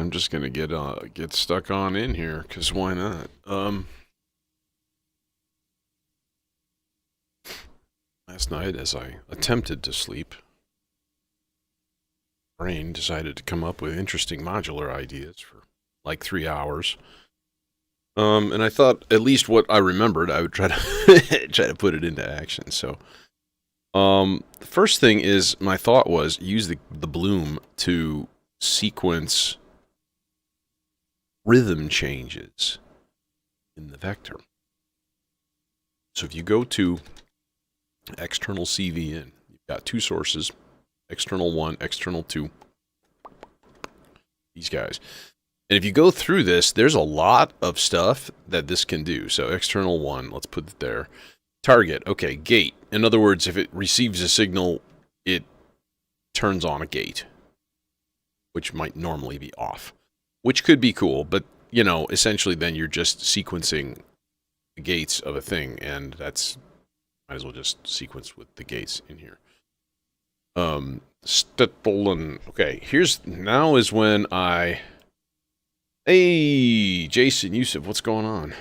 I'm just gonna get stuck on in here, cause why not? Last night, as I attempted to sleep, brain decided to come up with interesting modular ideas for like 3 hours. And I thought at least what I remembered, I would try to try to put it into action. So, the first thing is my thought was use the bloom to sequence rhythm changes in the vector. So if you go to external CVN, you've got two sources, external 1, external 2, these guys. And if you go through this, there's a lot of stuff that this can do. So external 1, let's put it there. Target, okay, gate. In other words, if it receives a signal, it turns on a gate, which might normally be off, which could be cool, but, you know, essentially then you're just sequencing the gates of a thing, and that's, might as well just sequence with the gates in here. Okay, now is when hey, Jason, Yusuf, what's going on?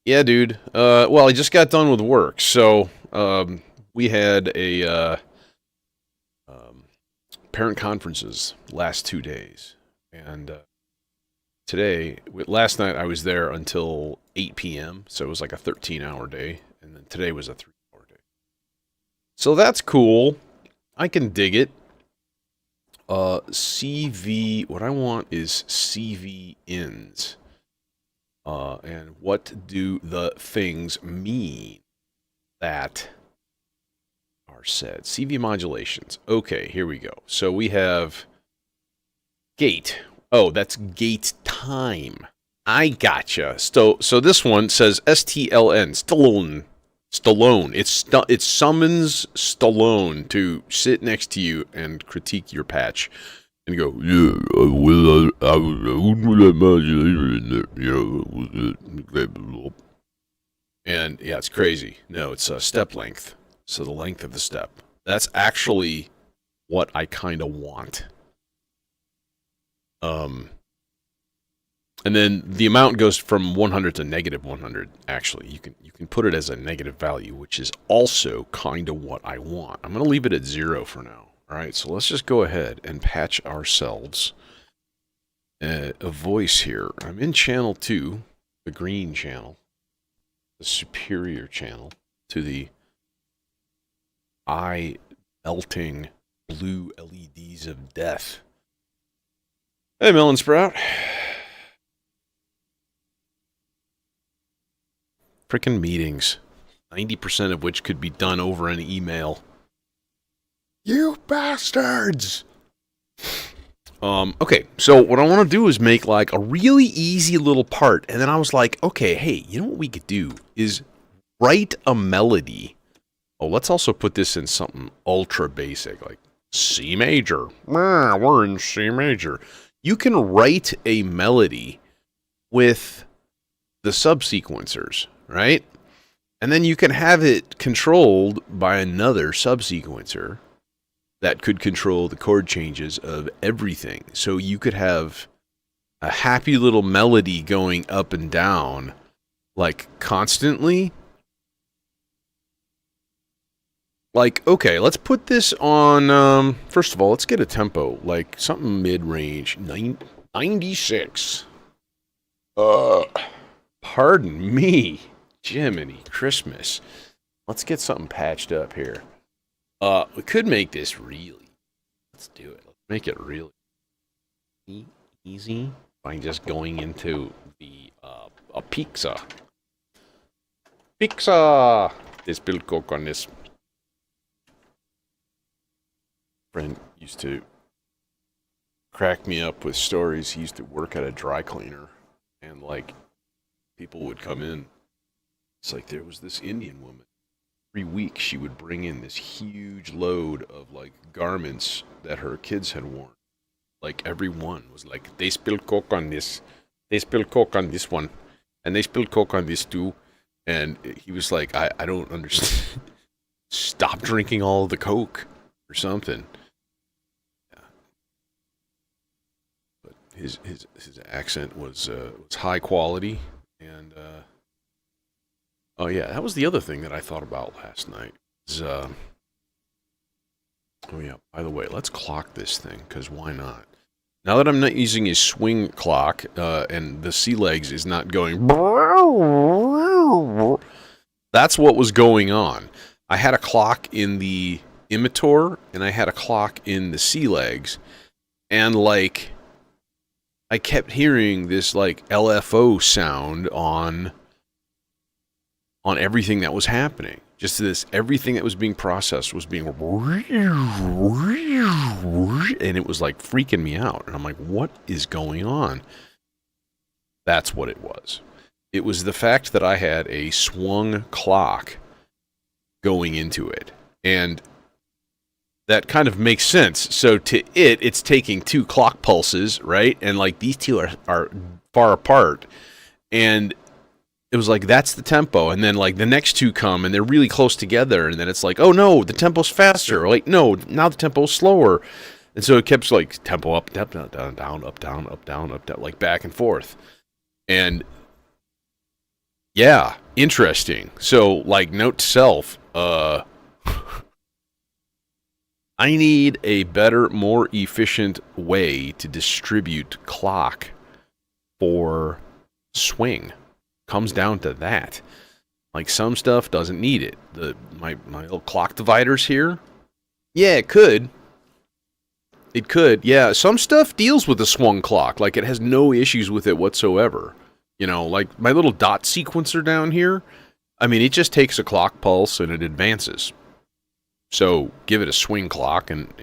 Yeah, dude. Well, I just got done with work, so we had a parent conferences last 2 days, and last night I was there until 8 p.m., so it was like a 13-hour day, and then today was a 3-hour day. So that's cool. I can dig it. CV, what I want is CV ins. And what do the things mean that are said? CV modulations. Okay, here we go. So we have gate. Oh, that's gate time. I gotcha. So this one says STLN, Stallone. It summons Stallone to sit next to you and critique your patch. And go, yeah, I would that modulator in there, and yeah, it's crazy. No, it's step length. So the length of the step. That's actually what I kind of want. And then the amount goes from 100 to negative 100. Actually, you can put it as a negative value, which is also kind of what I want. I'm going to leave it at 0 for now. All right, so let's just go ahead and patch ourselves a voice here. I'm in channel 2, the green channel, the superior channel, to the eye-melting blue LEDs of death. Hey, Melon Sprout. Frickin' meetings, 90% of which could be done over an email. You bastards! Okay, so what I want to do is make like a really easy little part, and then I was like, okay, hey, you know what we could do is write a melody. Oh, let's also put this in something ultra basic, like C major. We're in C major. You can write a melody with the subsequencers, right? And then you can have it controlled by another subsequencer that could control the chord changes of everything. So you could have a happy little melody going up and down, like, constantly. Like, okay, let's put this on, first of all, let's get a tempo, like, something mid-range, 96. Pardon me, Jiminy Christmas. Let's get something patched up here. We could make this really. Let's do it. Let's make it really easy by just going into the a pizza. Pizza. This build cook on this. Friend used to crack me up with stories. He used to work at a dry cleaner, and like people would come in. It's like there was this Indian woman. Every week she would bring in this huge load of like garments that her kids had worn. Like every one was like, they spilled coke on this, they spilled coke on this one, and they spilled coke on this too. And he was like, I don't understand. Stop drinking all of the coke or something. Yeah. But his accent was high quality, and oh yeah, that was the other thing that I thought about last night. Is, oh yeah, by the way, let's clock this thing, because why not? Now that I'm not using a swing clock, and the sea legs is not going, that's what was going on. I had a clock in the immator, and I had a clock in the sea legs, and like, I kept hearing this like LFO sound on everything that was happening. Just this, everything that was being processed was being, and it was like freaking me out. And I'm like, what is going on? That's what it was. It was the fact that I had a swung clock going into it. And that kind of makes sense. So to it's taking two clock pulses, right? And like these two are far apart. And it was like, that's the tempo. And then like the next two come and they're really close together. And then it's like, oh no, the tempo's faster. Like, no, now the tempo's slower. And so it kept like tempo up, down, down, down, up, down, up, down, up, down, like back and forth. And yeah, interesting. So like note to self, I need a better, more efficient way to distribute clock for swing. Comes down to that. Like some stuff doesn't need it. My little clock dividers here. Yeah, it could. It could. Yeah, some stuff deals with a swung clock. Like it has no issues with it whatsoever. You know, like my little dot sequencer down here. I mean, it just takes a clock pulse and it advances. So give it a swing clock and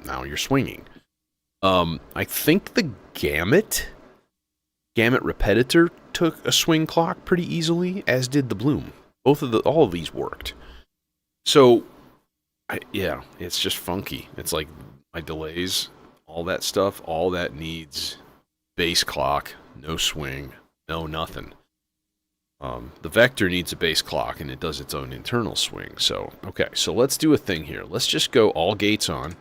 now you're swinging. I think the gamut repetitor took a swing clock pretty easily, as did the Bloom. All of these worked. So, yeah, it's just funky. It's like my delays, all that stuff, all that needs base clock, no swing, no nothing. The Vector needs a base clock, and it does its own internal swing. So, okay, so let's do a thing here. Let's just go all gates on.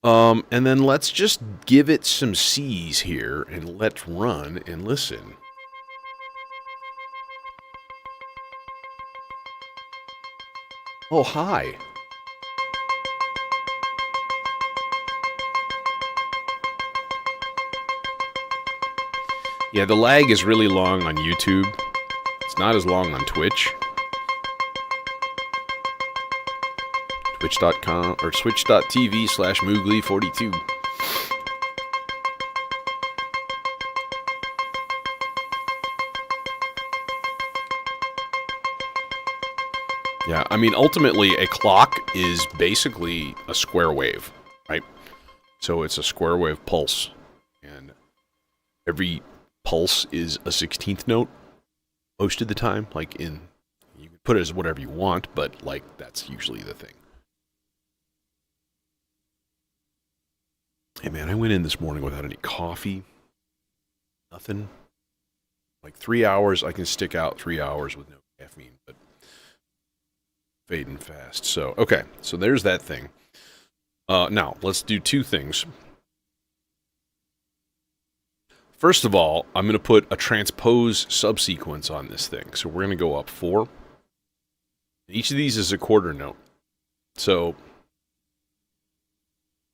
And then let's just give it some C's here, and let's run and listen. Oh, hi. Yeah, the lag is really long on YouTube. It's not as long on Twitch. Twitch.com or switch.tv/Moogly42. Yeah, I mean, ultimately, a clock is basically a square wave, right? So it's a square wave pulse, and every pulse is a 16th note most of the time. Like you can put it as whatever you want, but like that's usually the thing. Hey man, I went in this morning without any coffee, nothing. Like 3 hours, I can stick out 3 hours with no caffeine, but fading fast. So, okay, so there's that thing. Now, let's do two things. First of all, I'm going to put a transpose subsequence on this thing. So we're going to go up 4. Each of these is a quarter note. So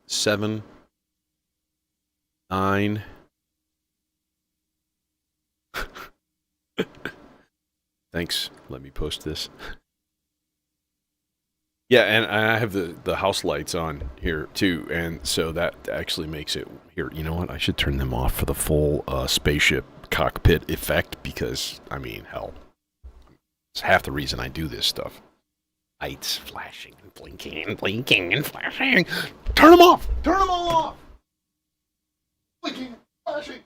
7, 9. Thanks. Let me post this. Yeah, and I have the house lights on here too, and so that actually makes it here. You know what? I should turn them off for the full spaceship cockpit effect because, I mean, hell, it's half the reason I do this stuff. Lights flashing and blinking and blinking and flashing. Turn them off! Turn them all off! Blinking, flashing.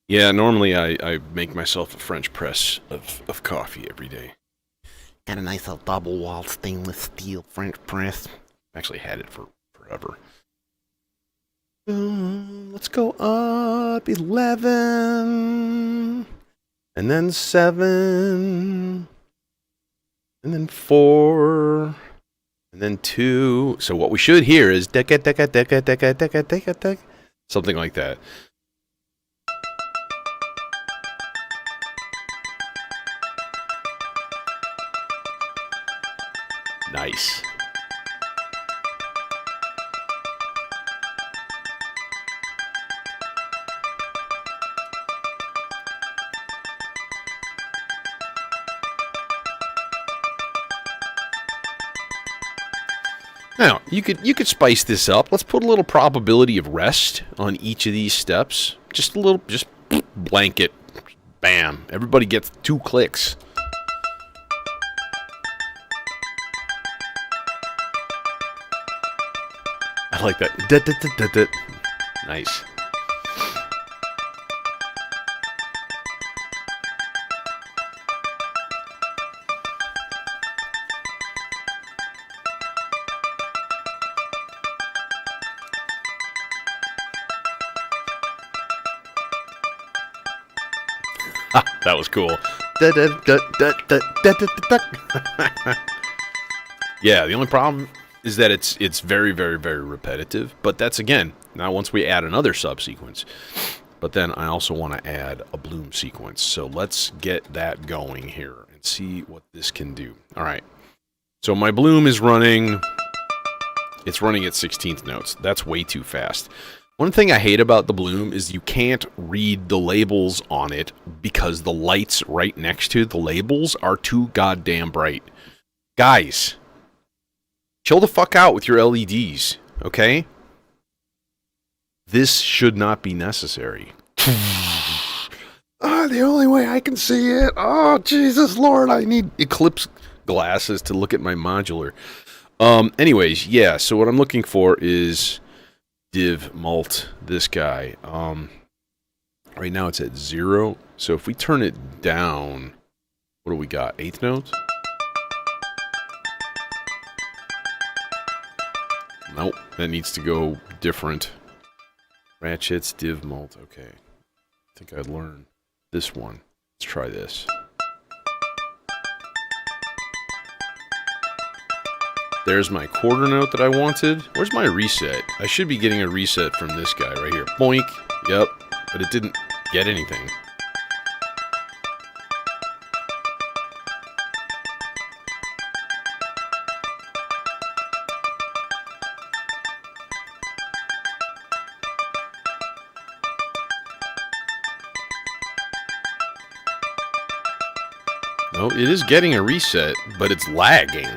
Yeah, normally I make myself a French press of coffee every day. Got a nice little double wall stainless steel French press. Actually had it for forever. Let's go up 11, and then 7, and then 4, and then 2. So what we should hear is decka decka decka decka decka decka decka, something like that. Nice. Now, you could spice this up. Let's put a little probability of rest on each of these steps. Just a little, just blanket. Bam. Everybody gets 2 clicks. I like that. Nice. That was cool. Yeah, the only problem is that it's very, very, very repetitive. But that's, again, now once we add another subsequence. But then I also want to add a bloom sequence. So let's get that going here and see what this can do. All right. So my bloom is running. It's running at 16th notes. That's way too fast. One thing I hate about the bloom is you can't read the labels on it because the lights right next to the labels are too goddamn bright. Guys, chill the fuck out with your LEDs, okay? This should not be necessary. The only way I can see it. Oh, Jesus Lord, I need eclipse glasses to look at my modular. Anyways, yeah, so what I'm looking for is div mult this guy. Right now it's at 0. So if we turn it down, what do we got? 8th notes? Nope, that needs to go different. Ratchets, div mult. Okay. I think I'd learn this one. Let's try this. There's my quarter note that I wanted. Where's my reset? I should be getting a reset from this guy right here. Boink. Yep. But it didn't get anything. No, it is getting a reset, but it's lagging.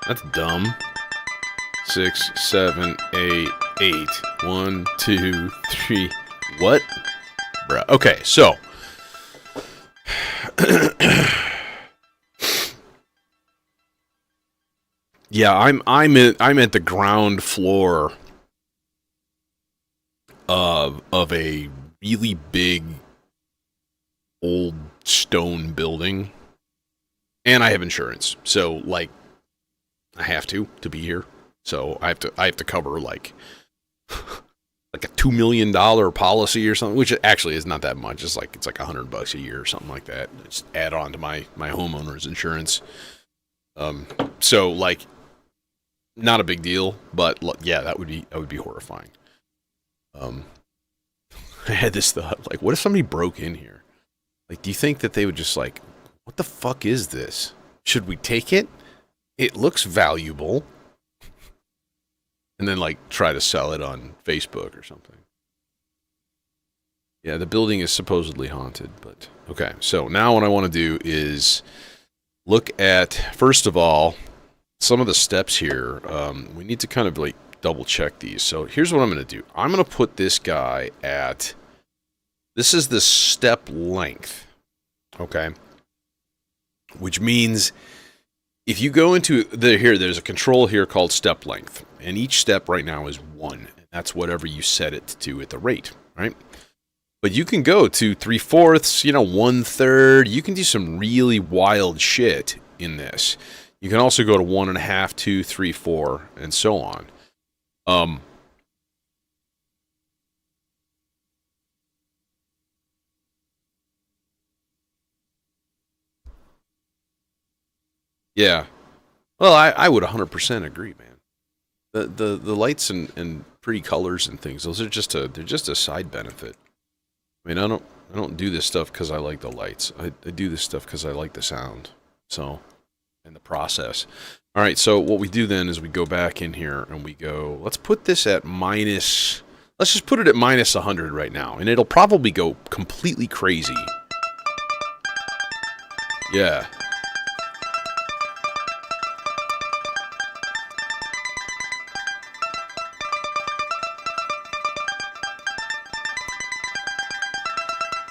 That's dumb. 6, 7, 8, 8. 1, 2, 3. What? Bruh. Okay, so. Yeah, I'm at the ground floor of a really big old stone building. And I have insurance. So, like, I have to be here. So I have to cover like a $2 million policy or something, which actually is not that much. It's like $100 a year or something like that. Just add on to my homeowner's insurance. So like not a big deal, but yeah, that would be horrifying. I had this thought, like, what if somebody broke in here? Like, do you think that they would just like, what the fuck is this? Should we take it? It looks valuable. And then, like, try to sell it on Facebook or something. Yeah, the building is supposedly haunted, but... Okay, so now what I want to do is look at, first of all, some of the steps here. We need to kind of, like, double-check these. So here's what I'm going to do. I'm going to put this guy at... This is the step length. Okay? Which means... If you go into there's a control here called step length, and each step right now is 1, and that's whatever you set it to at the rate, right? But you can go to 3/4, 1/3. You can do some really wild shit in this. You can also go to 1.5, 2, 3, 4, and so on. Um, yeah. Well, I would 100% agree, man. The lights and pretty colors and things, those are just they're just a side benefit. I mean, I don't do this stuff because I like the lights. I do this stuff because I like the sound. So, and the process. All right, so what we do then is we go back in here and we go, let's put this at minus, let's just put it at minus 100 right now, and it'll probably go completely crazy. Yeah.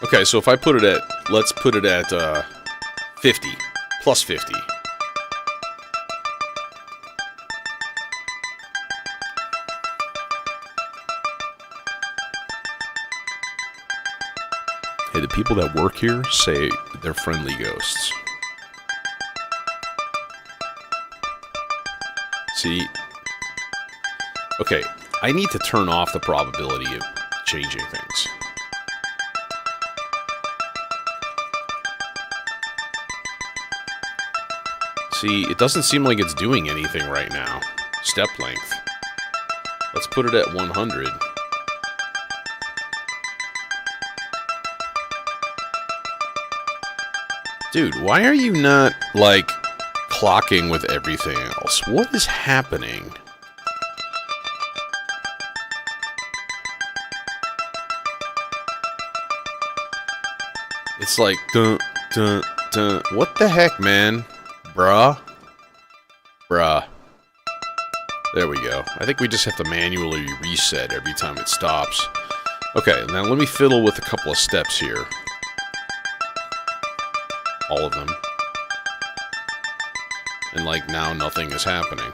Okay, so if I put it at, let's put it at 50, plus 50. Hey, the people that work here say they're friendly ghosts. See? Okay, I need to turn off the probability of changing things. See, it doesn't seem like it's doing anything right now. Step length. Let's put it at 100. Dude, why are you not, like, clocking with everything else? What is happening? It's like, dun, dun, dun. What the heck, man? Bruh. Bruh. There we go. I think we just have to manually reset every time it stops. Okay, now let me fiddle with a couple of steps here. All of them. And like now nothing is happening.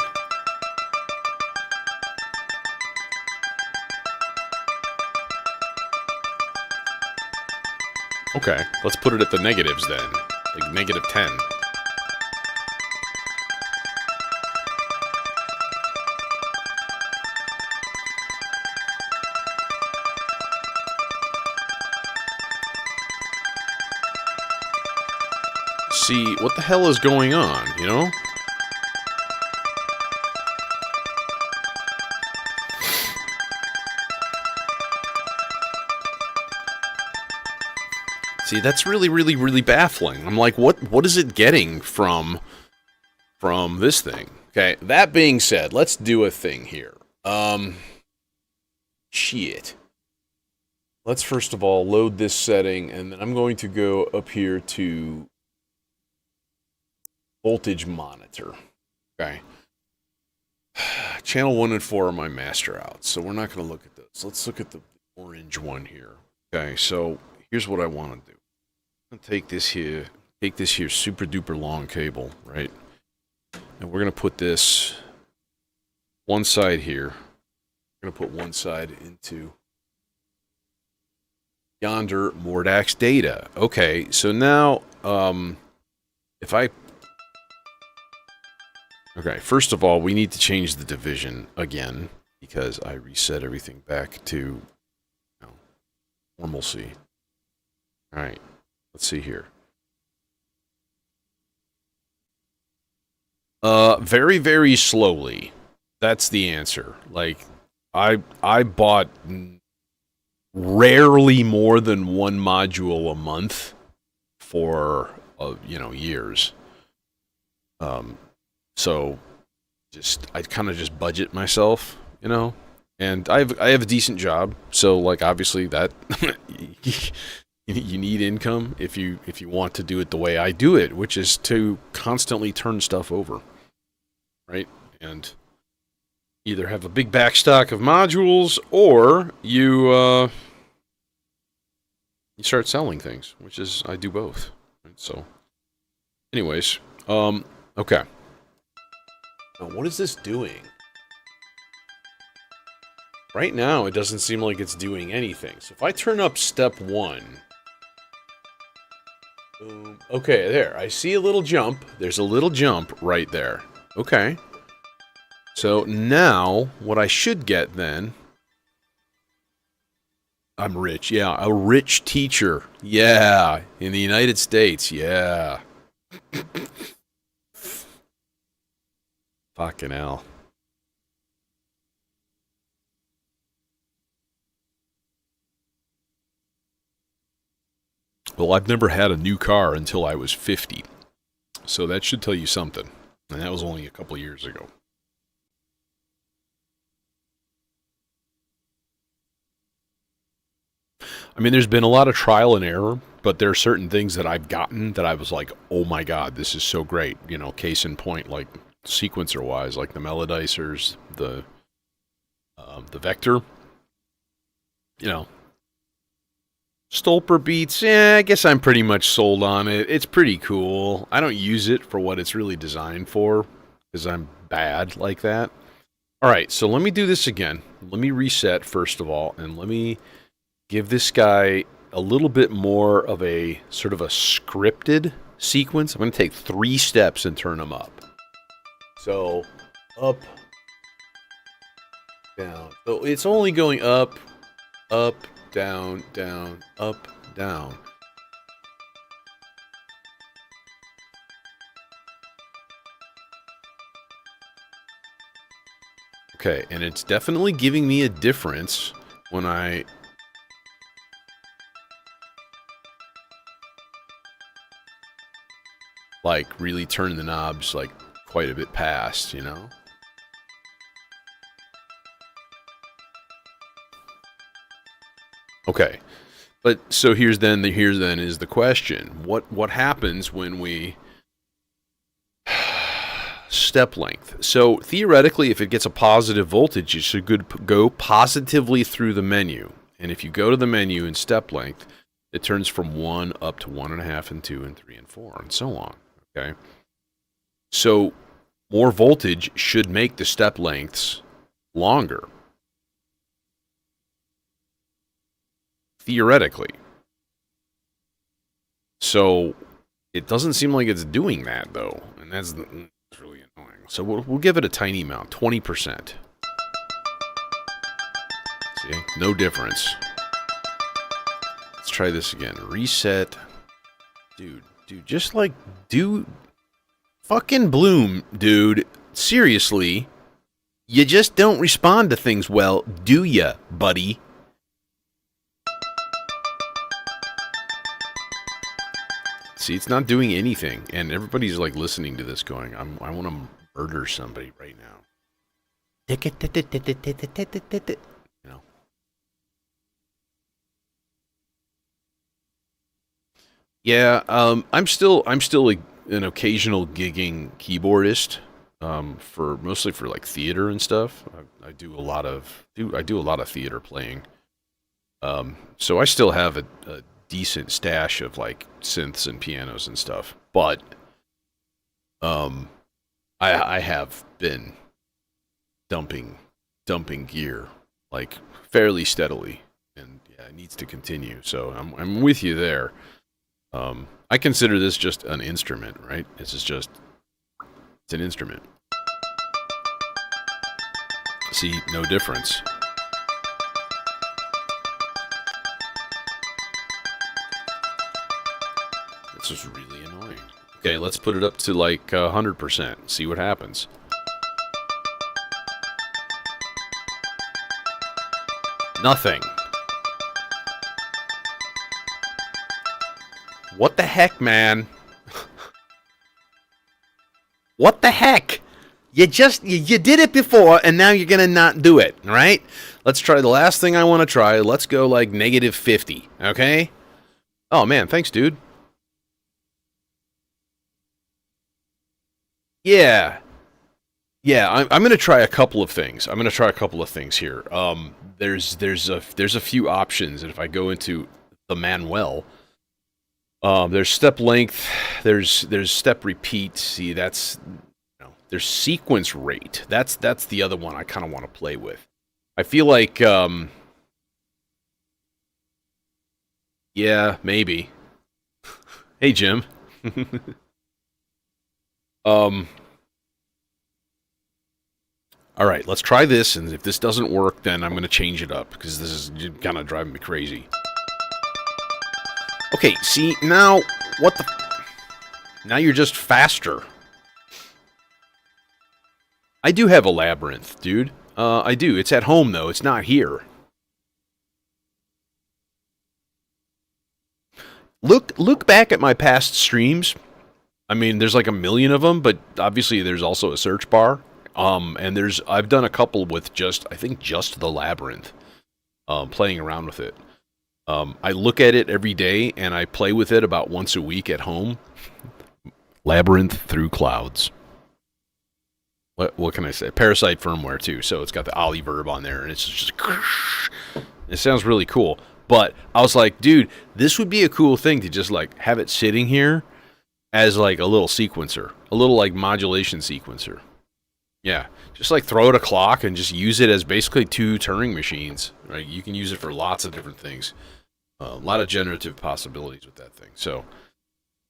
Okay, let's put it at the negatives then. Like negative 10. See, what the hell is going on, you know? See, that's really, really, really baffling. I'm like, what is it getting from this thing? Okay, that being said, let's do a thing here. Shit. Let's first of all load this setting, and then I'm going to go up here to voltage monitor. Okay. Channel 1 and 4 are my master outs, so we're not going to look at those. Let's look at the orange one here. Okay, so here's what I want to do. I'm going to take this here super duper long cable, right? And we're going to put this one side here. We're going to put one side into yonder Mordax data. Okay, so now, if I... Okay, first of all, we need to change the division again, because I reset everything back to, you know, normalcy. Alright, let's see here. Very, very slowly. That's the answer. Like, I bought rarely more than one module a month for, you know, years. So, I kind of just budget myself, you know, and I have a decent job, so like obviously that you need income if you want to do it the way I do it, which is to constantly turn stuff over, right? And either have a big backstock of modules or you start selling things, which is I do both. Right? So, anyways, okay. What is this doing? Right now, it doesn't seem like it's doing anything. So if I turn up step 1... okay, there. I see a little jump. There's a little jump right there. Okay. So now, what I should get then... I'm rich, yeah. A rich teacher. Yeah. In the United States, yeah. Fucking hell. Well, I've never had a new car until I was 50. So that should tell you something. And that was only a couple years ago. I mean, there's been a lot of trial and error, but there are certain things that I've gotten that I was like, oh my god, this is so great. You know, case in point, like sequencer-wise, like the melodicers, the Vector. You know, Stolper Beats, yeah, I guess I'm pretty much sold on it. It's pretty cool. I don't use it for what it's really designed for, because I'm bad like that. Alright, so let me do this again. Let me reset, first of all, and let me give this guy a little bit more of a sort of a scripted sequence. I'm going to take 3 steps and turn them up. So, up, down. So it's only going up, up, down, down, up, down. Okay, and it's definitely giving me a difference when I... like, really turn the knobs, like, quite a bit past, you know? Okay, but so here's then is the question: what happens when we step length? So theoretically, if it gets a positive voltage, you should go positively through the menu, and if you go to the menu in step length, it turns from 1 up to 1.5 and 2 and 3 and 4 and so on. Okay, so more voltage should make the step lengths longer. Theoretically. So it doesn't seem like it's doing that, though, and that's really annoying. So we'll give it a tiny amount, 20%. See, no difference. Let's try this again. Reset. Dude, just like, fucking Bloom, dude. Seriously, you just don't respond to things well, do ya, buddy? See, it's not doing anything, and everybody's like listening to this going, I want to murder somebody right now. You know. Yeah, I'm still an occasional gigging keyboardist, mostly for like theater and stuff. I do a lot of theater playing. So I still have a decent stash of like synths and pianos and stuff, but I have been dumping gear like fairly steadily, and yeah, it needs to continue. So I'm with you there. I consider this just an instrument, right? It's an instrument. See, no difference. This is really annoying. Okay, let's put it up to like 100%. See what happens. Nothing. What the heck, man? What the heck? You did it before, and now you're gonna not do it, right? Let's try the last thing I want to try. Let's go like -50, okay? Oh man, thanks, dude. Yeah. Yeah, I'm going to try a couple of things. I'm going to try a couple of things here. There's a few options, and if I go into the manual, there's step length, there's step repeat. See, that's there's sequence rate. That's the other one I kind of want to play with. I feel like yeah, maybe. Hey, Jim. All right, let's try this, and if this doesn't work, then I'm going to change it up, because this is kind of driving me crazy. Okay, see, now, what the... Now you're just faster. I do have a labyrinth, dude. I do. It's at home, though. It's not here. Look back at my past streams. I mean, there's like a million of them, but obviously there's also a search bar. And I've done a couple with I think just the labyrinth, playing around with it. I look at it every day, and I play with it about once a week at home. Labyrinth through clouds. What can I say? Parasite firmware, too, so it's got the Ollie verb on there, and it's just... It sounds really cool. But I was like, dude, this would be a cool thing to just, like, have it sitting here as, like, a little sequencer. A little, like, modulation sequencer. Yeah, just like throw it a clock and just use it as basically two Turing machines. Right? You can use it for lots of different things. A lot of generative possibilities with that thing. So,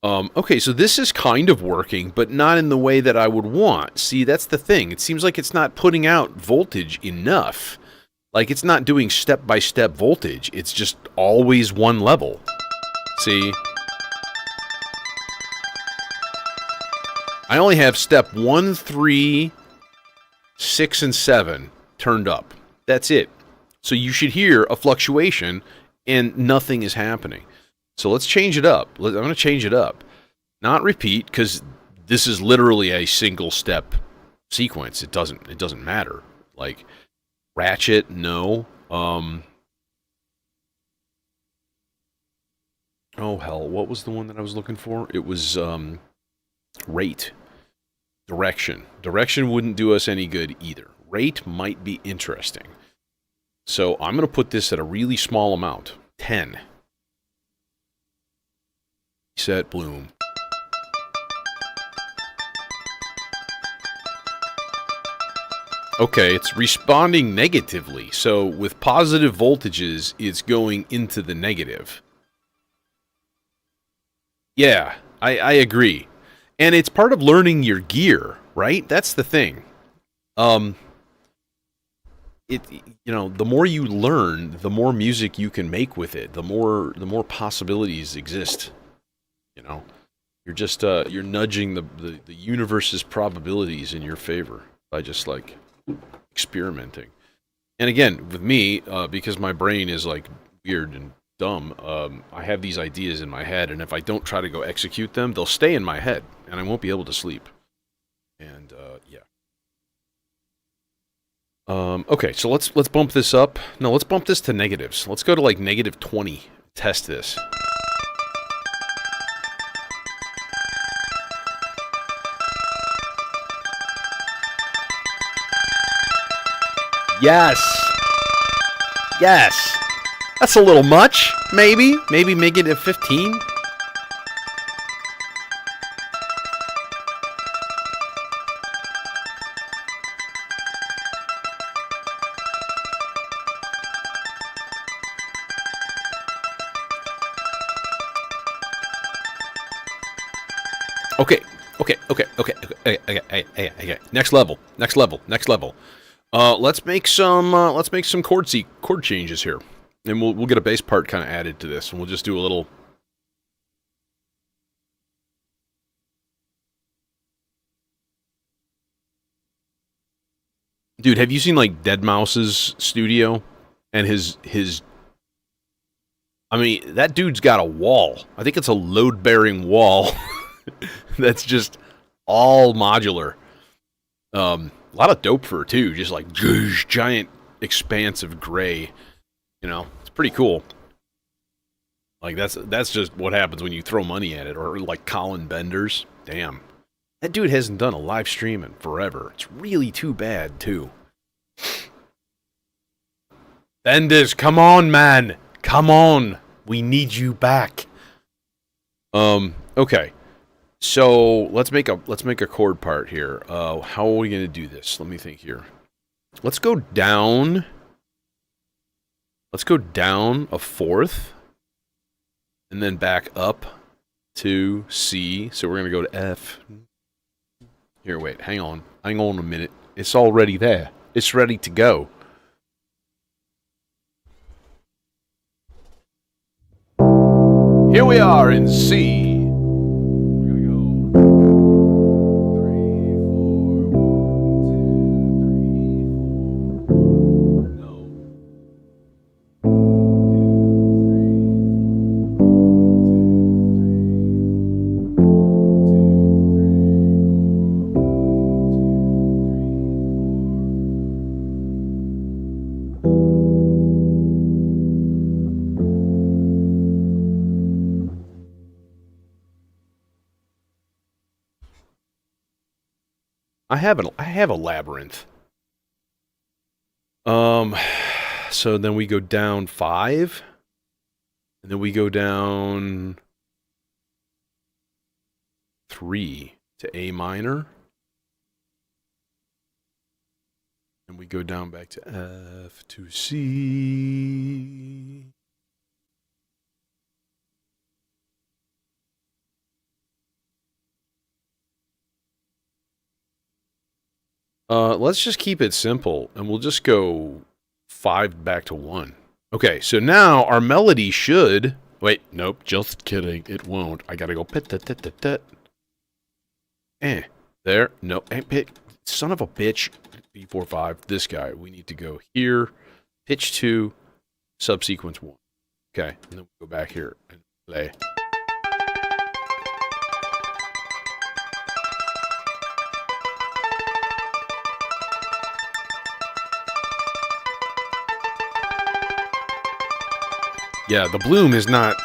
okay, so this is kind of working, but not in the way that I would want. See, that's the thing. It seems like it's not putting out voltage enough. Like, it's not doing step-by-step voltage. It's just always one level. See? I only have step 1, 3... 6 and 7 turned up. That's it. So you should hear a fluctuation and nothing is happening. So let's change it up. I'm going to change it up. Not repeat, because this is literally a single step sequence. It doesn't matter. Like ratchet, no. Oh hell, what was the one that I was looking for? It was rate. Direction. Direction wouldn't do us any good either. Rate might be interesting. So I'm going to put this at a really small amount. 10. Set bloom. Okay, it's responding negatively. So with positive voltages, it's going into the negative. Yeah, I agree. And it's part of learning your gear, right? That's the thing. The more you learn, the more music you can make with it. The more possibilities exist. You know, you're just you're nudging the universe's probabilities in your favor by just like experimenting. And again, with me, because my brain is like weird and dumb, I have these ideas in my head, and if I don't try to go execute them, they'll stay in my head, and I won't be able to sleep. And yeah. Okay, so let's bump this up. No, let's bump this to negatives. Let's go to like negative 20. Test this. Yes. Yes. That's a little much, maybe. Maybe make it a 15. Okay. Next level. Let's make some chord changes here. And we'll get a bass part kind of added to this, and we'll just do a little. Dude, have you seen like deadmau5's studio and his? I mean, that dude's got a wall. I think it's a load-bearing wall that's just all modular. A lot of dope fur too, just like giant expanse of gray. You know, it's pretty cool. Like, that's just what happens when you throw money at it. Or, like, Colin Benders. Damn. That dude hasn't done a live stream in forever. It's really too bad, too. Benders, come on, man. Come on. We need you back. Okay. So, let's make a chord part here. How are we going to do this? Let me think here. Let's go down... Let's go down a fourth, and then back up to C. So we're going to go to F. Here, wait, hang on a minute. It's already there. It's ready to go. Here we are in C. We're gonna go 3, 4, 1, 2, 3, 4. No. 2, 3, 4. I have a labyrinth. So then we go down 5, and then we go down 3 to A minor, and we go down back to F to C. Let's just keep it simple, and we'll just go 5 back to 1. Okay, so now our melody should... Wait, nope, just kidding. It won't. I gotta go... There. No. Son of a bitch. B45. This guy. We need to go here. Pitch 2. Subsequence 1. Okay, and then we go back here and play. Yeah, the bloom is not...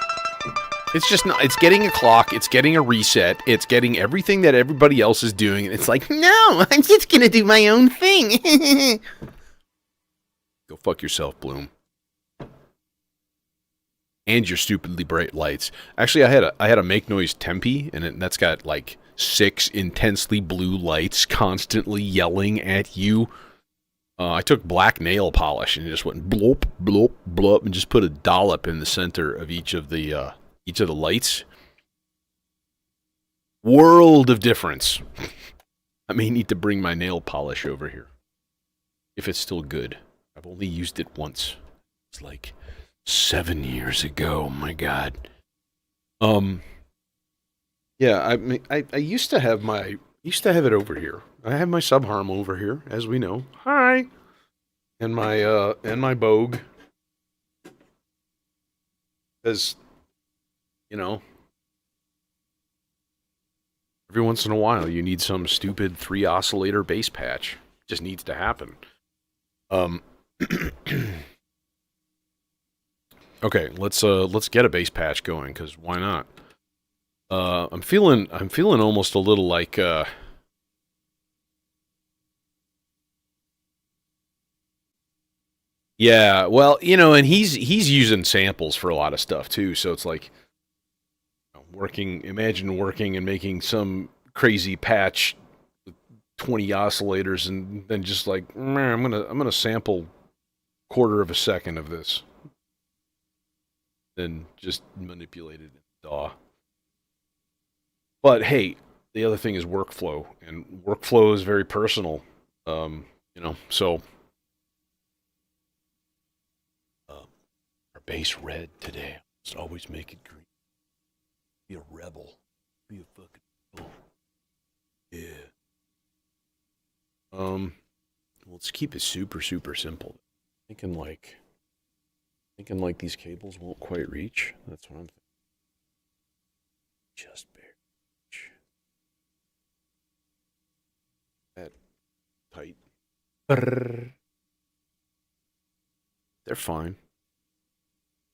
It's just not... It's getting a clock. It's getting a reset. It's getting everything that everybody else is doing. And it's like, no, I'm just going to do my own thing. Go fuck yourself, Bloom. And your stupidly bright lights. Actually, I had a Make Noise Tempe, and that's got like 6 intensely blue lights constantly yelling at you. I took black nail polish and just went blop, blop, blop, and just put a dollop in the center of each of the lights. World of difference. I may need to bring my nail polish over here. If it's still good. I've only used it once. It's like 7 years ago. Oh my God. Yeah, I used to have it over here. I have my subharm over here, as we know. Hi. And my Bogue. Because, you know, every once in a while you need some stupid 3 oscillator bass patch. It just needs to happen. Okay, let's get a bass patch going, because why not? I'm feeling almost a little like yeah, well, you know, and he's using samples for a lot of stuff too, so it's like imagine working and making some crazy patch with 20 oscillators and then just like, I'm gonna sample 1/4 of a second of this. Then just manipulate it in DAW. But hey, the other thing is workflow, and workflow is very personal. You know, so our bass red today. Let's always make it green. Be a rebel. Be a fucking rebel. Yeah. Let's keep it super simple. Thinking like these cables won't quite reach. That's what I'm thinking. Just barely reach. That tight. They're fine.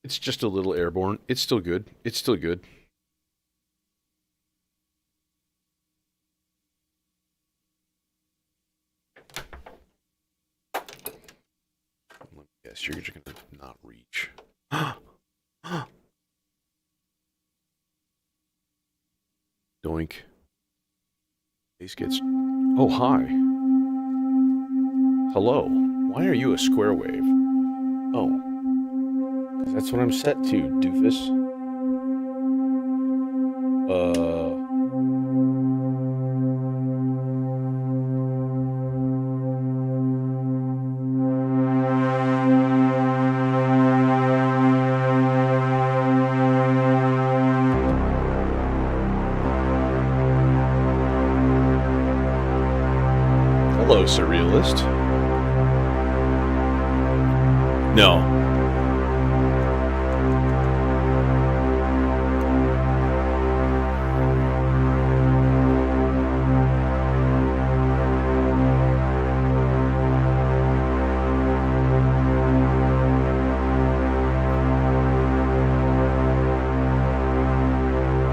It's just a little airborne. It's still good. It's still good. Yes, you're just gonna not reach. Doink. Bass gets... Oh, hi. Hello. Why are you a square wave? Oh. 'Cause that's what I'm set to, doofus. Hello, Surrealist. No.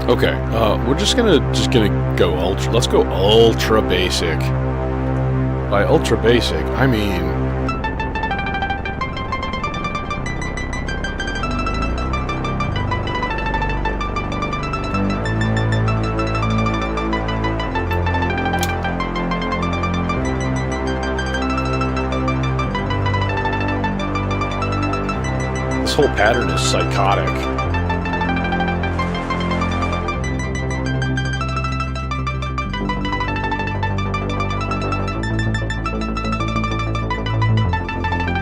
Okay, we're just gonna go ultra. Let's go ultra basic. By ultra basic, I mean this whole pattern is psychotic.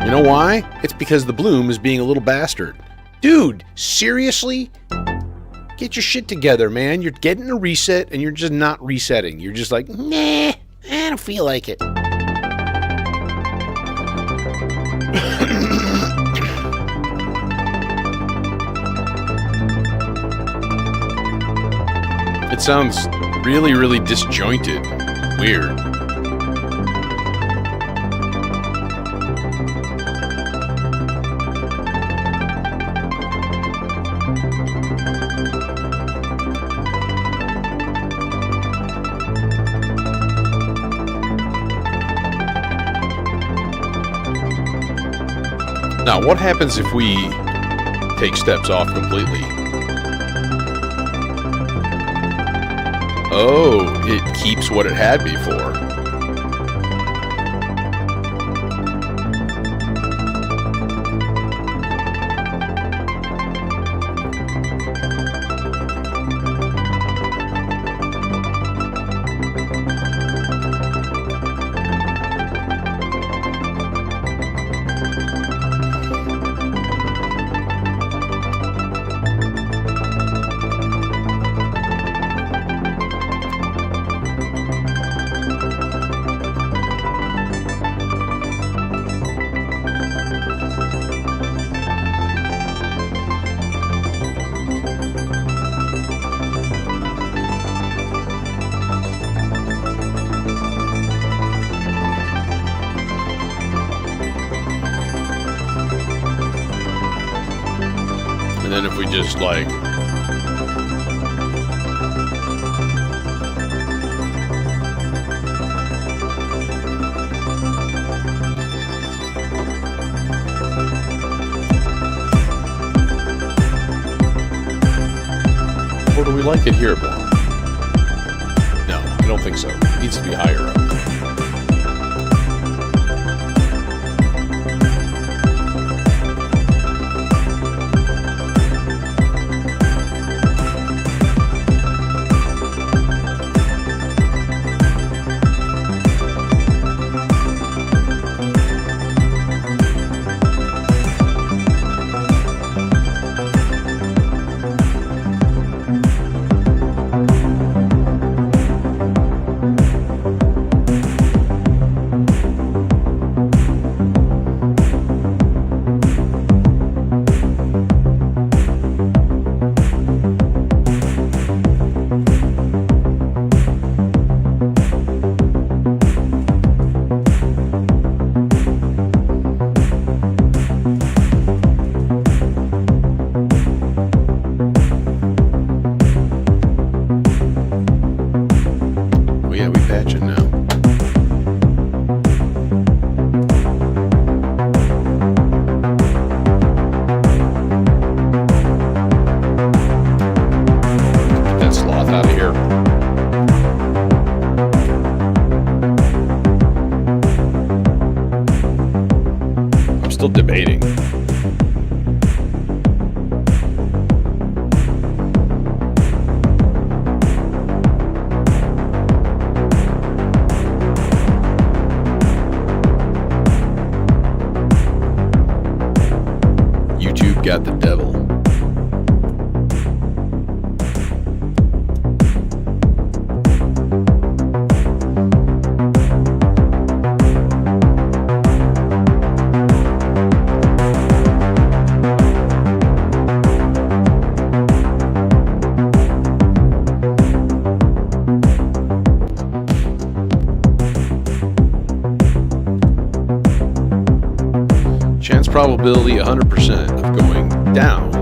You know why? It's because the bloom is being a little bastard. Dude, seriously? Get your shit together, man. You're getting a reset and you're just not resetting. You're just like, nah, I don't feel like it. It sounds really, really disjointed. Weird. Now, what happens if we take steps off completely? Oh, it keeps what it had before. And then if we just like or do we like it here, Bob? No, I don't think so. It needs to be higher up. Still debating. YouTube got the devil. probability 100% of going down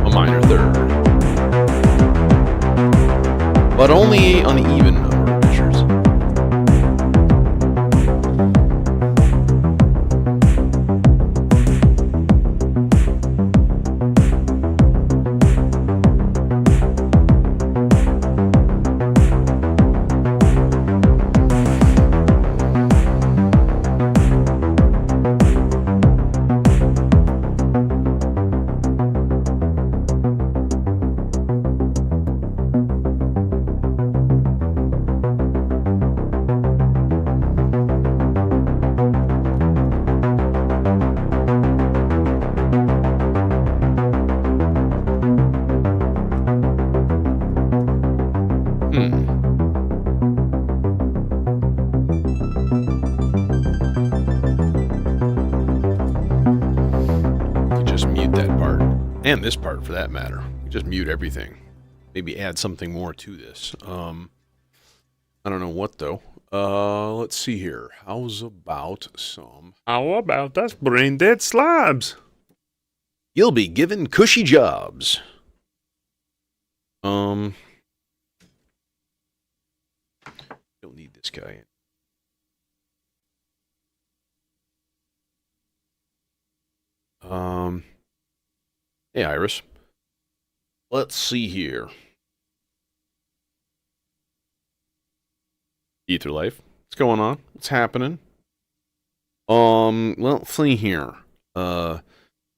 a minor third. But only on the even number of measures. And this part, for that matter. Just mute everything. Maybe add something more to this. I don't know what, though. Let's see here. How about us brain dead slabs? You'll be given cushy jobs. Don't need this guy. Hey, Iris. Let's see here. Ether Life. What's going on? What's happening? Let's see here. You know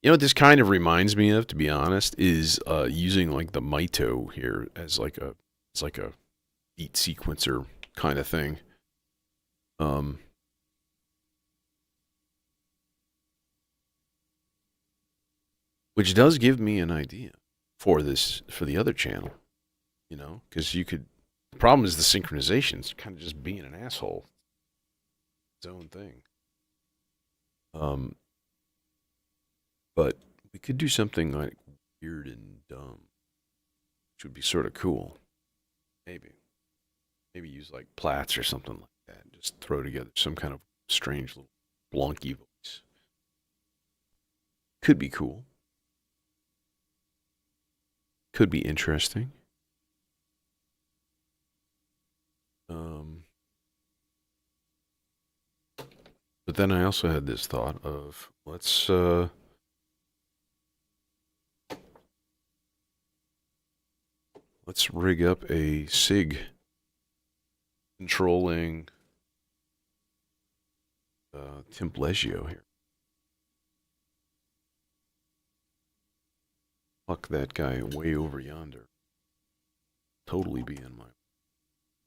what this kind of reminds me of, to be honest, is using like the Mito here as like a beat sequencer kind of thing. Which does give me an idea for the other channel, you know, because the problem is the synchronization. It's kind of just being an asshole. Its own thing. But we could do something like weird and dumb, which would be sort of cool. Maybe use like Platts or something like that. Just throw together some kind of strange little blonky voice. Could be cool. Could be interesting. But then I also had this thought of let's rig up a SIG controlling Templegio here. Fuck that guy way over yonder. Totally be in my...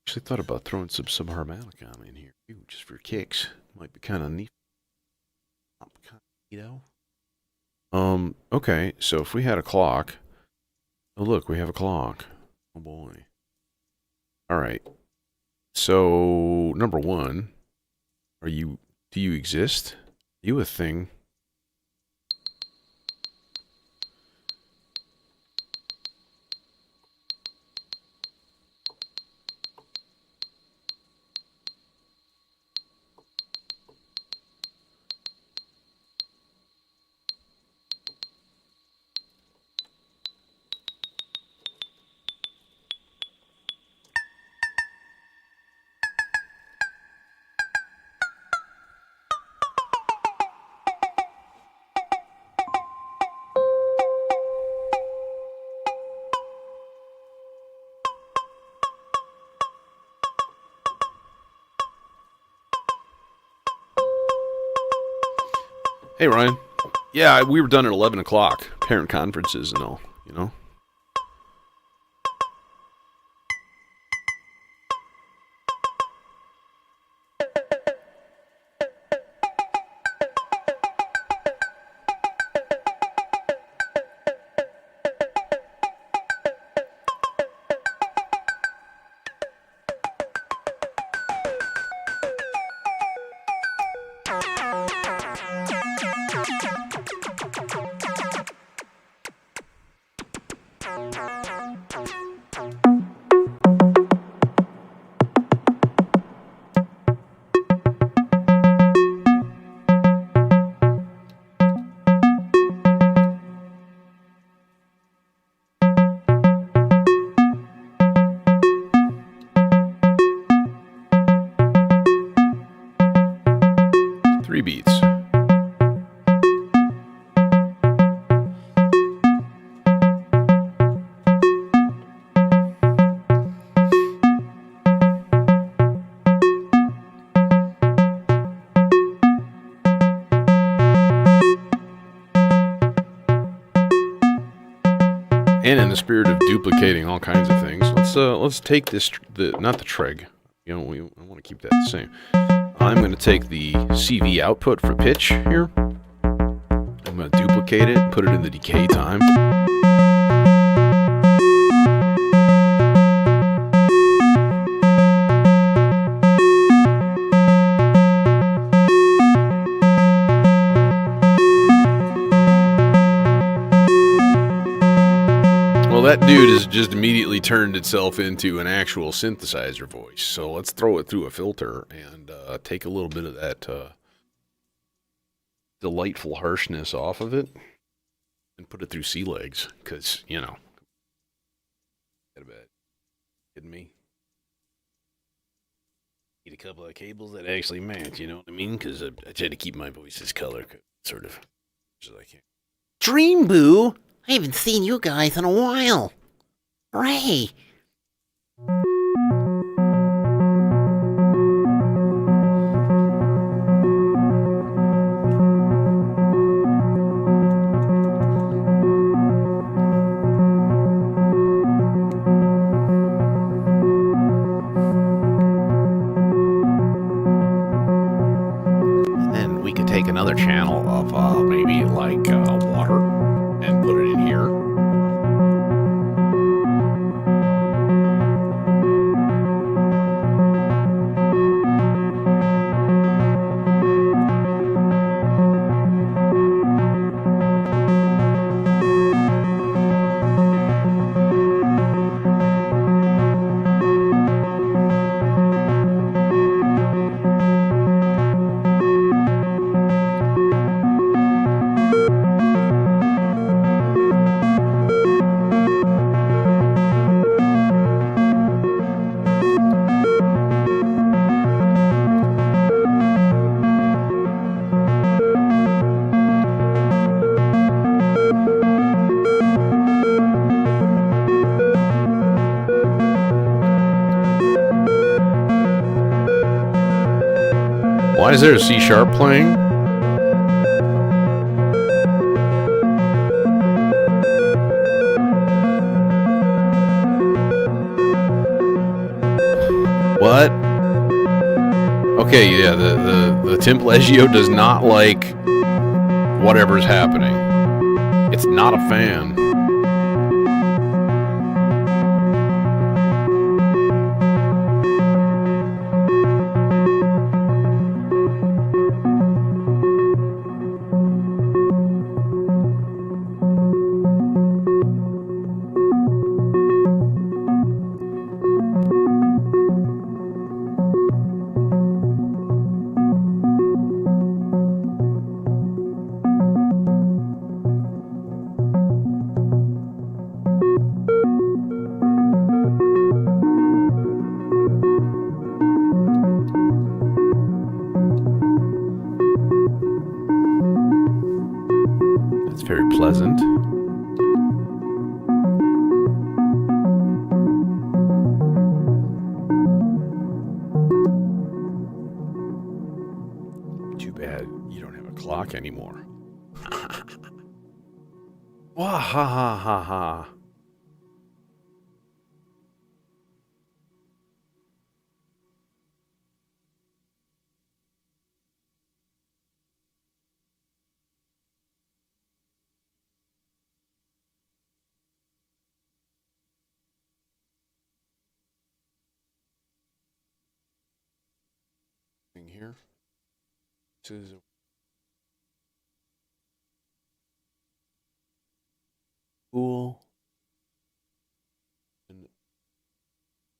Actually thought about throwing some subharmonicon in here, too, just for kicks. Might be kind of neat. You know? Okay, so if we had a clock... Oh, look, we have a clock. Oh, boy. Alright. So, number one, do you exist? Are you a thing? Hey, Ryan. Yeah, we were done at 11 o'clock. Parent conferences and all, you know? 3 beats. And in the spirit of duplicating all kinds of things, let's take this not the treg. You know, I want to keep that the same. I'm going to take the CV output for pitch here. I'm going to duplicate it, put it in the decay time. Well, that dude has just immediately turned itself into an actual synthesizer voice. So let's throw it through a filter and take a little bit of that delightful harshness off of it and put it through sea legs. Because, you know, get a bit. Kidding me? Need a couple of cables that actually match, you know what I mean? Because I try to keep my voice's color sort of as I can. Dream Boo! I haven't seen you guys in a while. Hooray! And then we could take another channel of maybe like water and put it in here. Why is there a C sharp playing? What? Okay, yeah, the Timplegio does not like whatever's happening. It's not a fan. That's very pleasant. Too bad you don't have a clock anymore. Wah ha ha ha ha. Here. This is cool. An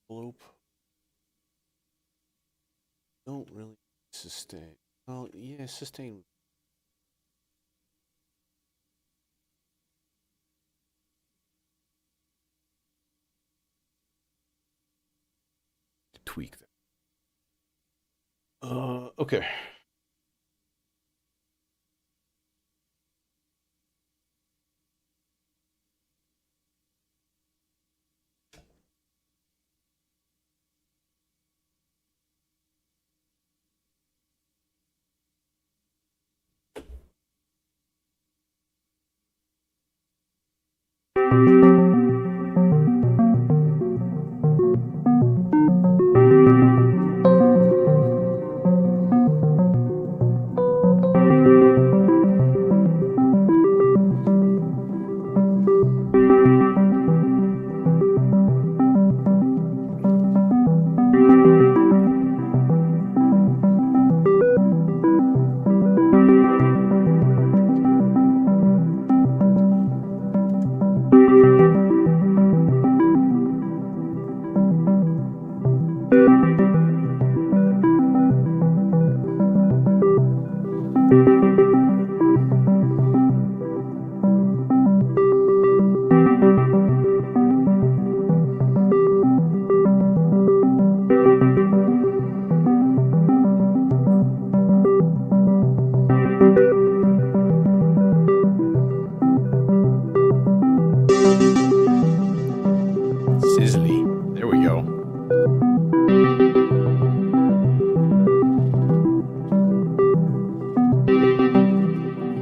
envelope. Don't really sustain. Oh yeah, sustain. Tweak that. Okay. Sizzly. There we go.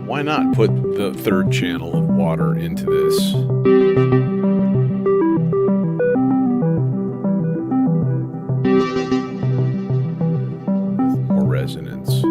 Why not put the third channel of water into this? With more resonance.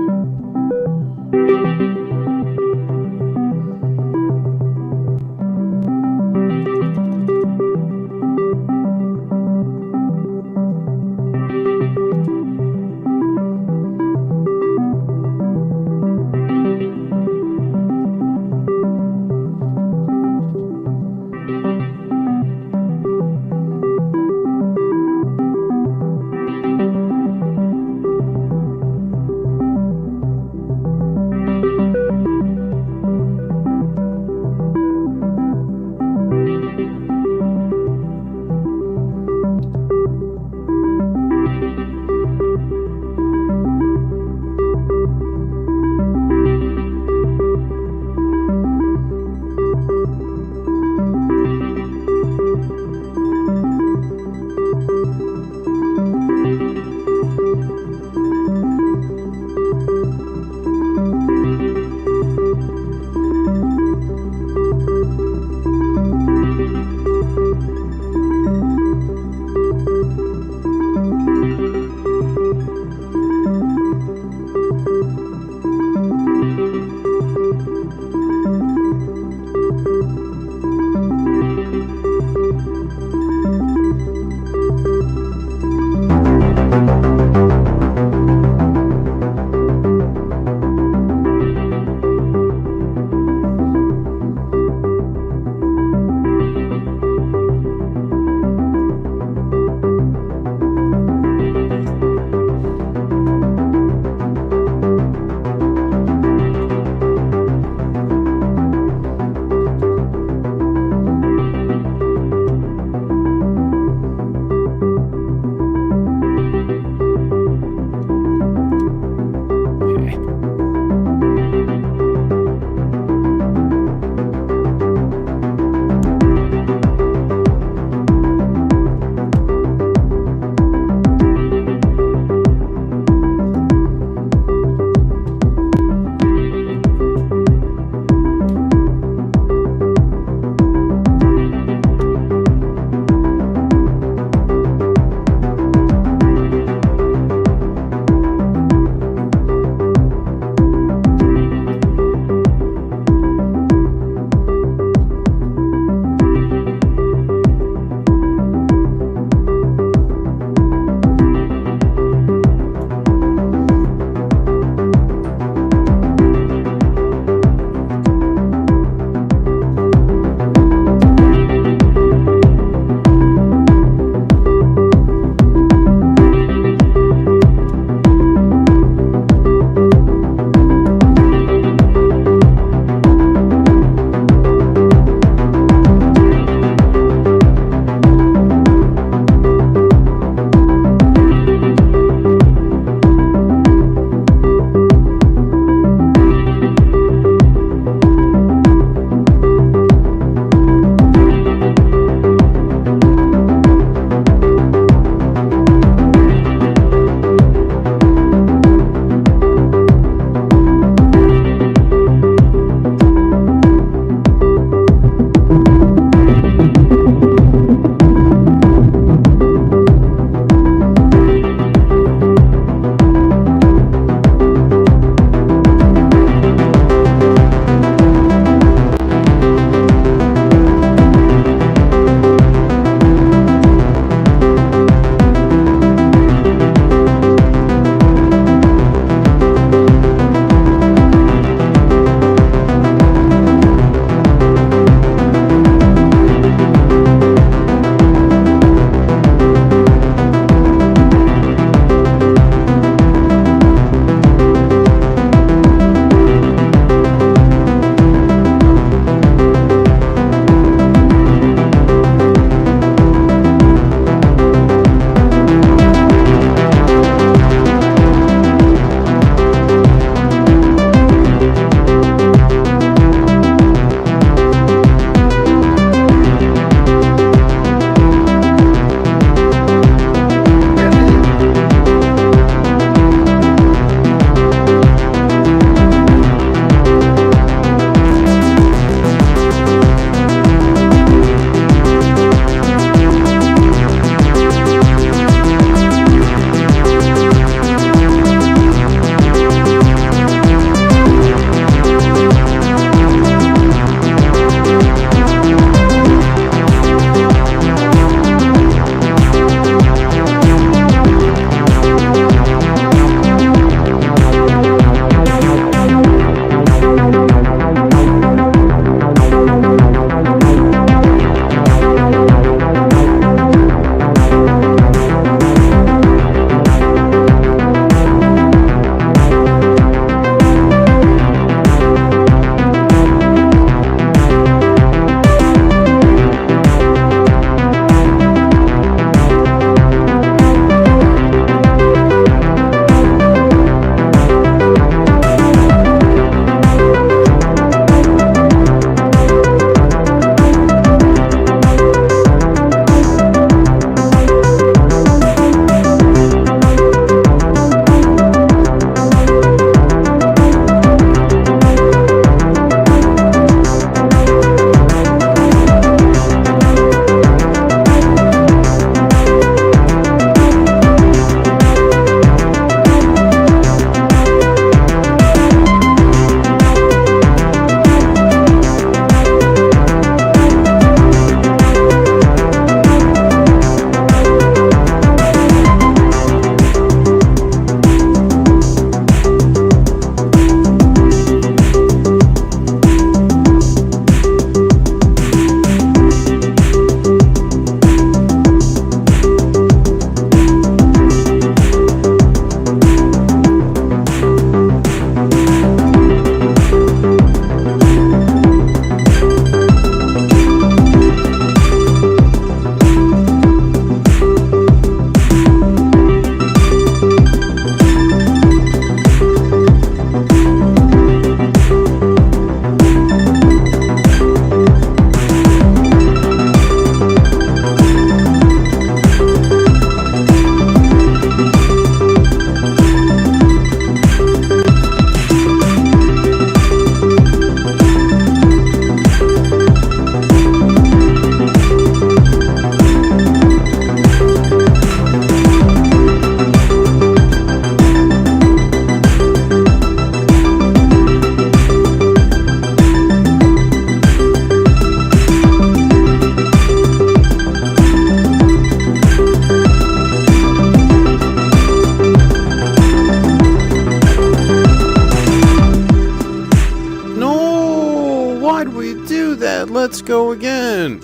let's go again.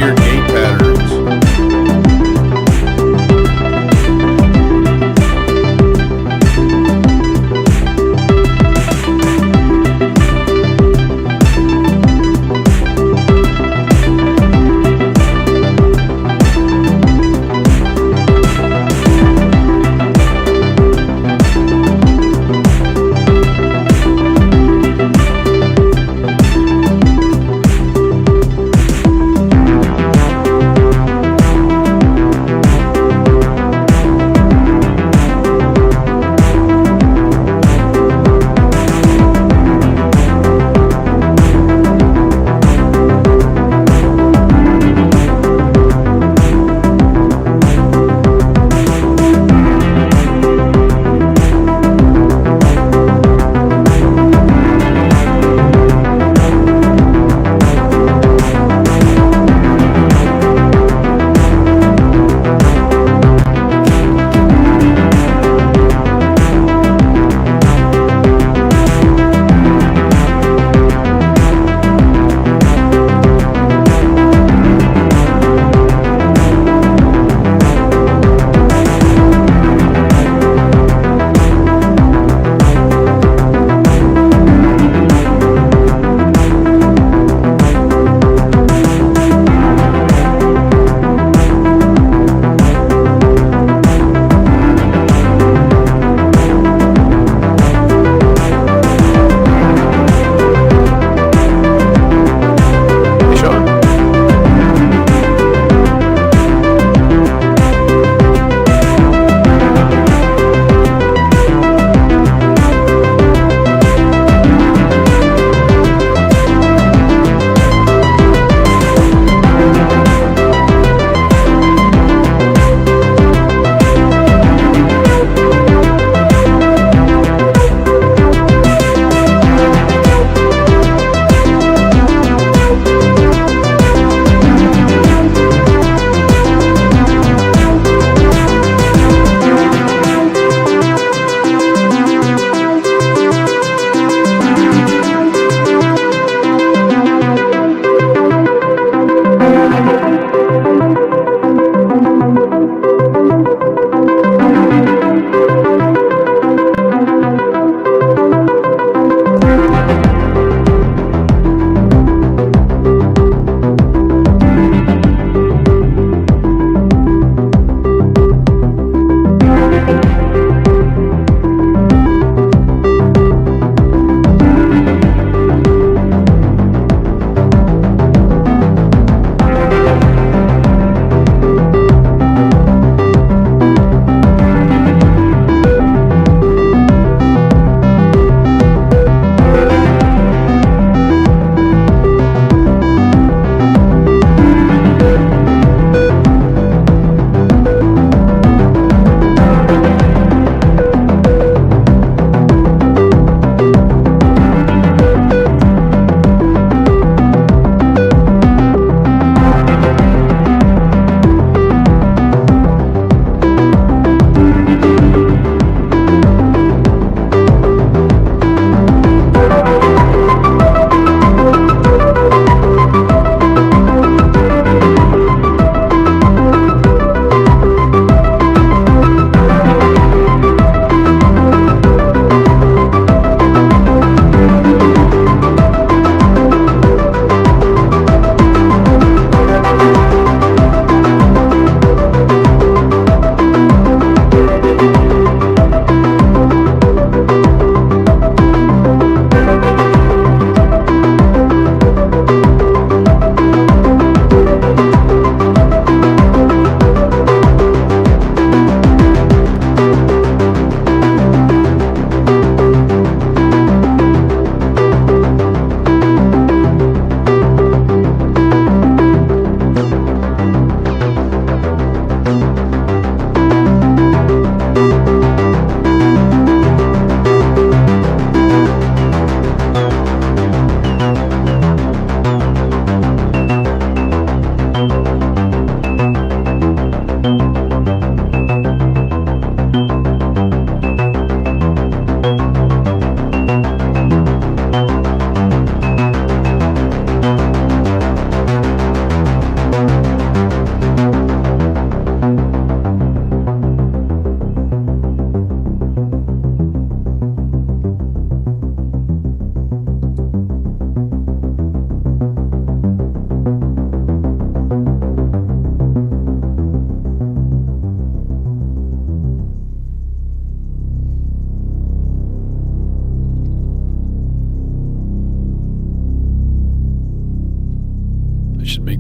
Weird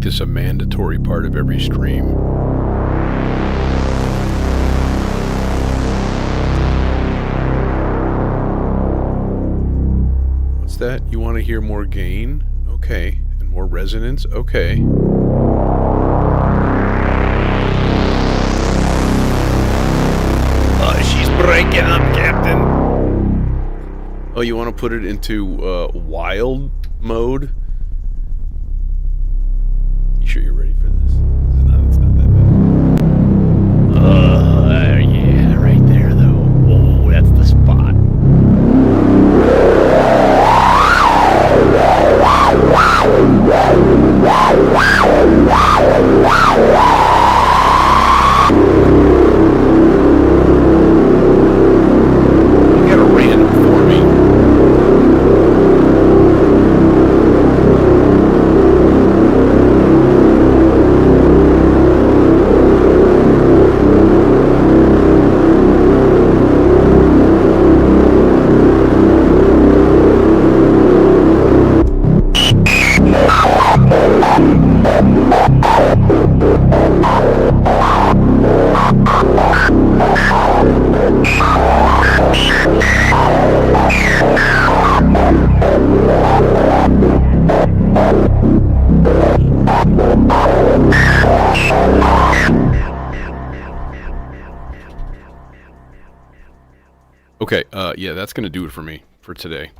make this a mandatory part of every stream. What's that? You want to hear more gain? Okay. And more resonance? Okay. She's breaking up, Captain. Oh, you want to put it into wild mode? You sure you're ready for this? It's not that bad. Yeah, right there, though. Whoa, that's the spot. You got a random for me. Okay, yeah, that's gonna do it for me for today.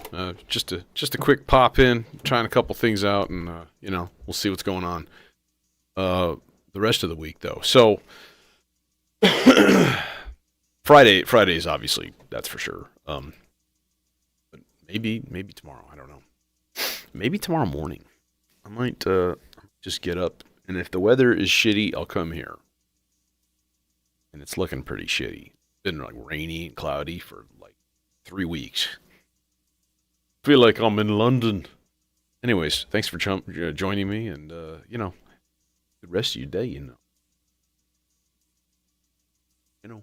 Just a quick pop in, trying a couple things out, and you know, we'll see what's going on the rest of the week, though. So Fridays, obviously, that's for sure. But maybe tomorrow. I don't know. Maybe tomorrow morning. I might just get up, and if the weather is shitty, I'll come here. And it's looking pretty shitty. Been like rainy and cloudy for like 3 weeks. Feel like I'm in London. Anyways, thanks for joining me, and you know, the rest of your day, you know.